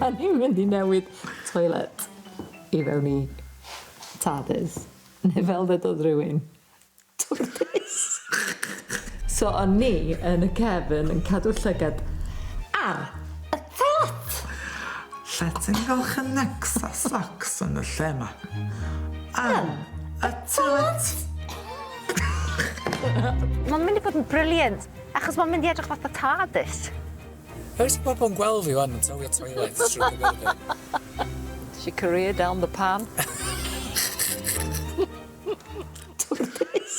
Da ni'n mynd I newid toiled I fewn I Tardis. Neu fel ddedodd rhywun. Twrdis. So o'n ni yn y cefn yn cadw llygad ar y toilet. Lle ti'n gael chynnecs a socs yn y lle ma? Yn y toilet. Mae'n mynd I bod yn briliant, achos mae'n mynd I edrych fatha Tardis. Oes bobl yn gweld fi wan yn tywio toilet trwy gyfeirfa? Is your career down the pan? Turdis.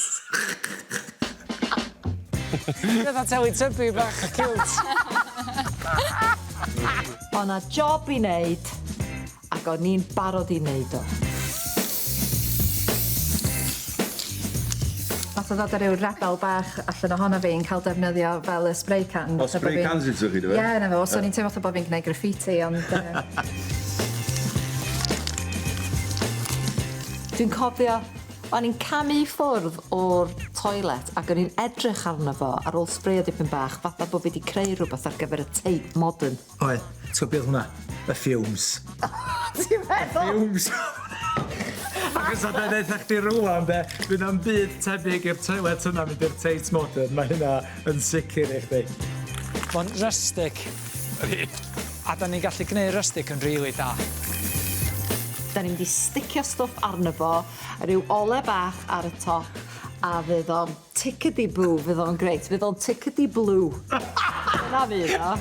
Gyda tewi tybu bach cute. O' na job I wneud, ac o'n ni'n barod I wneud o. Nath o ddod â ryw rebel bach allan ohono fi yn cael defnyddio fel y spray can. O, spray cans ydych chi, dwi'n? Ie, na fo. So ni'n teimlo fatha bod fi'n gwneud graffiti, ond... Dwi'n cofio, o'n i'n camu I ffwrdd o'r toilet ac o'n i'n edrych arno fo ar ôl sbreio dipyn bach, fatha bod fi wedi creu rhywbeth ar gyfer y Tate Modern. Oe, ti'n gwybod beth hwnna? Y fumes. Ti'n meddwl? Fumes. Ac os ydyn eitha chdi rwan, de, fydd am byd tebyg i'r toilet hwnna mynd i'r Tate Modern. Mae hynna yn sicr I chdi. Mae'n rustic. A da ni'n gallu gwneud rustic yn rili da. Da ni'n mynd I sticio stwff arno fo, ryw ole bach ar y top, a fydd o'n tickety-boo, fydd o'n greit. Fydd o'n tickety-blue. Dyna fydd o.